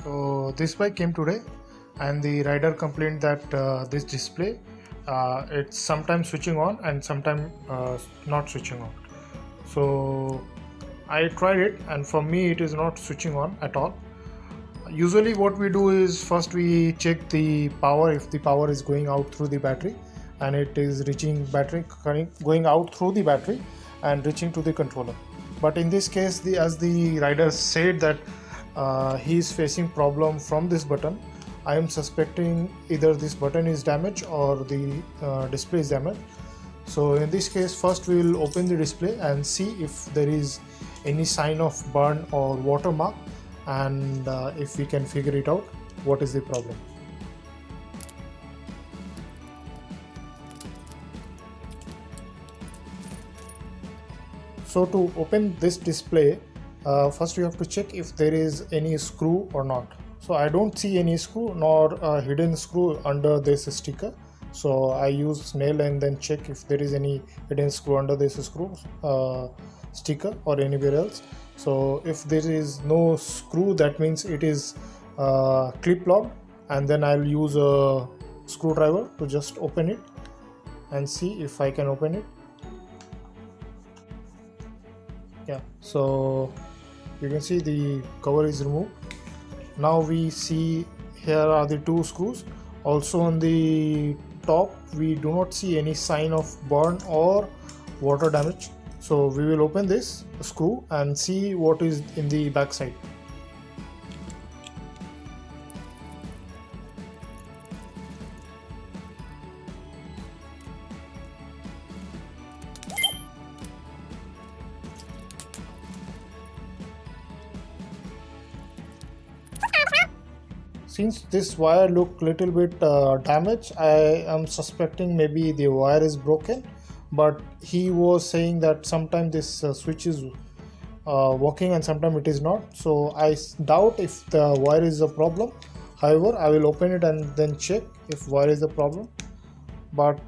So this bike came today, and the rider complained that this display it's sometimes switching on and sometimes not switching on. So I tried it, and for me it is not switching on at all. Usually what we do is first we check the power, if the power is going out through the battery and it is reaching battery, going out through the battery and reaching to the controller. But in this case, as the rider said that he is facing problem from this button, I am suspecting either this button is damaged or the display is damaged. So in this case, first we will open the display and see if there is any sign of burn or watermark, and if we can figure it out what is the problem. So to open this display, first you have to check if there is any screw or not. So I don't see any screw nor a hidden screw under this sticker. So I use nail and then check if there is any hidden screw under this screw sticker or anywhere else. So if there is no screw, that means it is clip locked, and then I'll use a screwdriver to just open it and see if I can open it. Yeah, so you can see the cover is removed. Now we see here are the two screws. Also on the top we do not see any sign of burn or water damage. So we will open this screw and see what is in the back side. Since this wire look little bit damaged, I am suspecting maybe the wire is broken, but he was saying that sometimes this switch is working and sometimes it is not. So I doubt if the wire is a problem. However, I will open it and then check if wire is the problem. But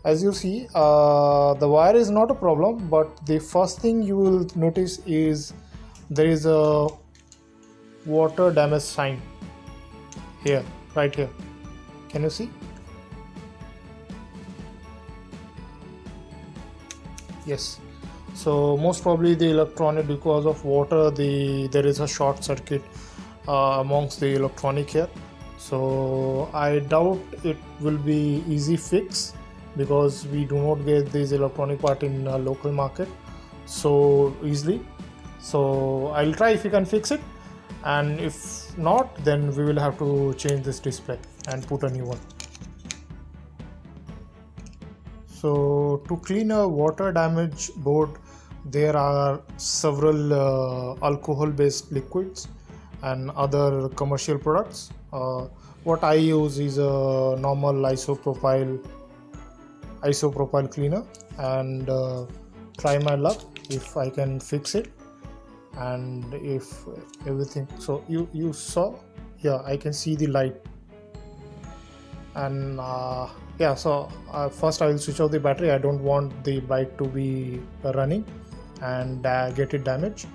as you see, the wire is not a problem, but the first thing you will notice is there is a water damage sign here, right here. Can you see? Yes. So most probably the electronic, because of water, there is a short circuit amongst the electronic here. So I doubt it will be easy fix, because we do not get this electronic part in a local market so easily. So I'll try if we can fix it, and if not, then we will have to change this display and put a new one. So to clean a water damaged board, there are several alcohol based liquids and other commercial products. What I use is a normal isopropyl cleaner, and try my luck if I can fix it. And if everything, so you saw, yeah, I can see the light. And yeah, so first I will switch off the battery. I don't want the bike to be running and get it damaged,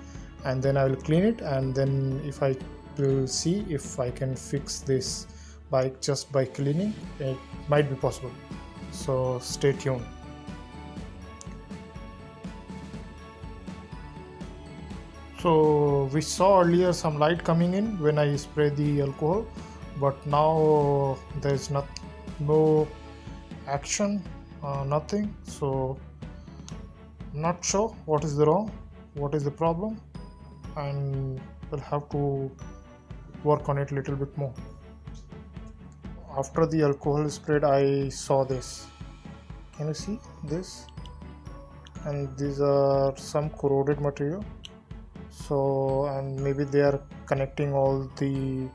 and then I will clean it, and then if I will see if I can fix this bike just by cleaning. It might be possible, so stay tuned. So we saw earlier some light coming in when I sprayed the alcohol, but now there is no action, nothing. So I'm not sure what is the problem, and we'll have to work on it a little bit more. After the alcohol sprayed, I saw this. Can you see this? And these are some corroded material. So, and maybe they are connecting all the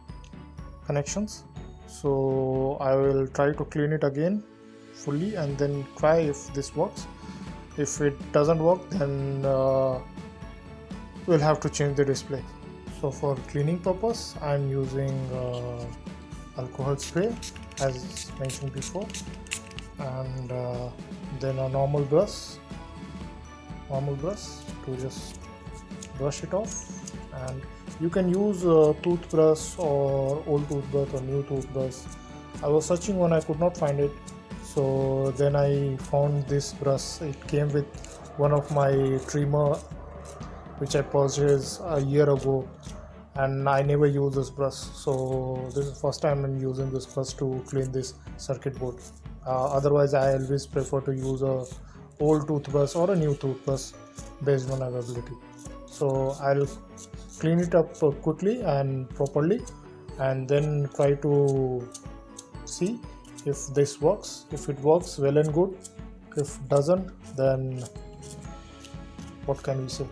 connections. So I will try to clean it again fully and then try if this works. If it doesn't work, then we'll have to change the display. So for cleaning purpose, I'm using alcohol spray as mentioned before, and then a normal brush to just brush it off. And You can use a toothbrush or old toothbrush or new toothbrush. I was searching one, I could not find it, so then I found this brush. It came with one of my trimmer which I purchased a year ago, and I never use this brush, so this is the first time I'm using this brush to clean this circuit board. Otherwise I always prefer to use a old toothbrush or a new toothbrush based on availability. So I'll clean it up quickly and properly, and then try to see if this works. If it works, well and good. If doesn't, then what can we say?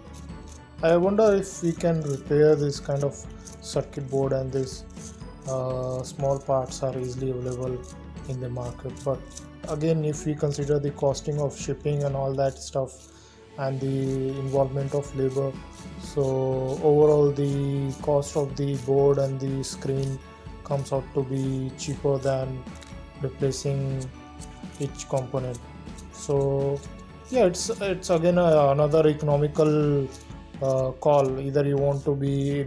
I wonder if we can repair this kind of circuit board, and these small parts are easily available in the market. But again, if we consider the costing of shipping and all that stuff and the involvement of labor, so overall the cost of the board and the screen comes out to be cheaper than replacing each component. So yeah, it's again another economical call. Either you want to be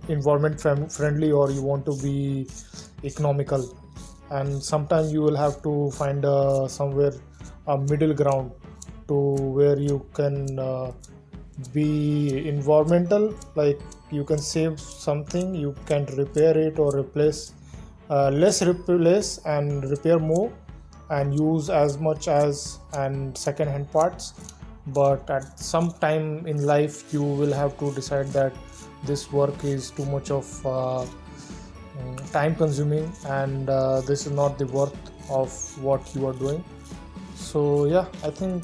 environment friendly or you want to be economical, and sometimes you will have to find somewhere a middle ground to where you can be environmental, like you can save something, you can repair it or replace, less replace and repair more, and use as much as and second hand parts. But at some time in life you will have to decide that this work is too much of time consuming, and this is not the worth of what you are doing. So yeah, I think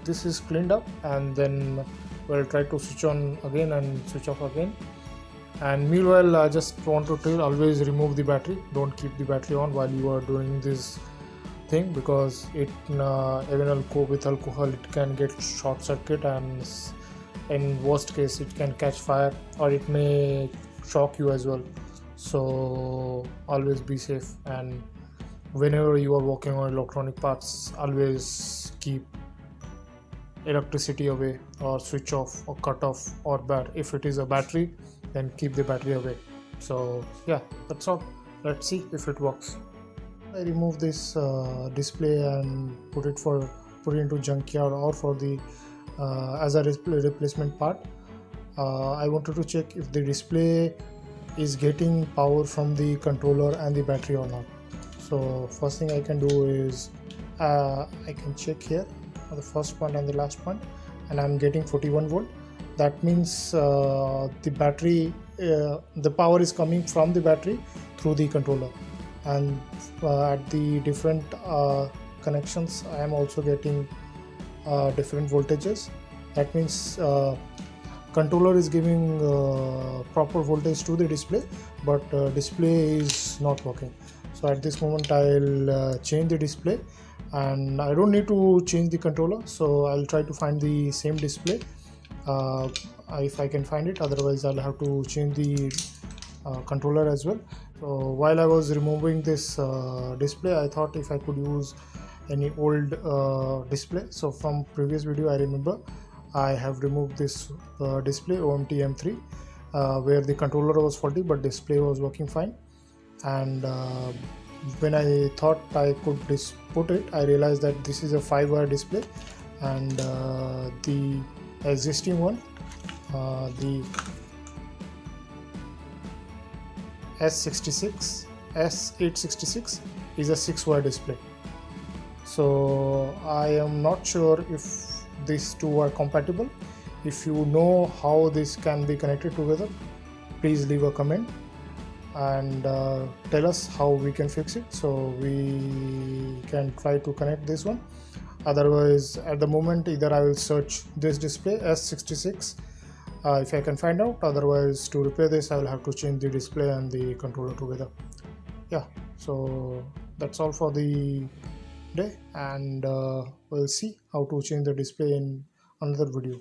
this is cleaned up, and then we'll try to switch on again and switch off again. And meanwhile, I just want to tell, always remove the battery. Don't keep the battery on while you are doing this thing, because it even with alcohol it can get short circuit, and in worst case it can catch fire, or it may shock you as well. So always be safe, and whenever you are working on electronic parts, always keep electricity away, or switch off or cut off, or if it is a battery, then keep the battery away. So yeah, that's all. Let's see if it works. I remove this display and put it into junkyard, or for the as a replacement part. I wanted to check if the display is getting power from the controller and the battery or not. So first thing I can do is I can check here the first point and the last point, and I'm getting 41 volt. That means the battery, the power is coming from the battery through the controller, and at the different connections I am also getting different voltages. That means controller is giving proper voltage to the display, but display is not working. So at this moment I'll change the display, and I don't need to change the controller, so I'll try to find the same display if I can find it. Otherwise I'll have to change the controller as well. So while I was removing this display, I thought if I could use any old display. So from previous video I remember I have removed this display OMT M3 where the controller was faulty but display was working fine. And when I thought I could put it, I realized that this is a 5-wire display, and the existing one, the S866 is a 6-wire display. So I am not sure if these two are compatible. If you know how this can be connected together, please leave a comment and tell us how we can fix it, so we can try to connect this one. Otherwise at the moment either I will search this display S66 if I can find out. Otherwise to repair this I will have to change the display and the controller together. Yeah, so that's all for the day, and we'll see how to change the display in another video.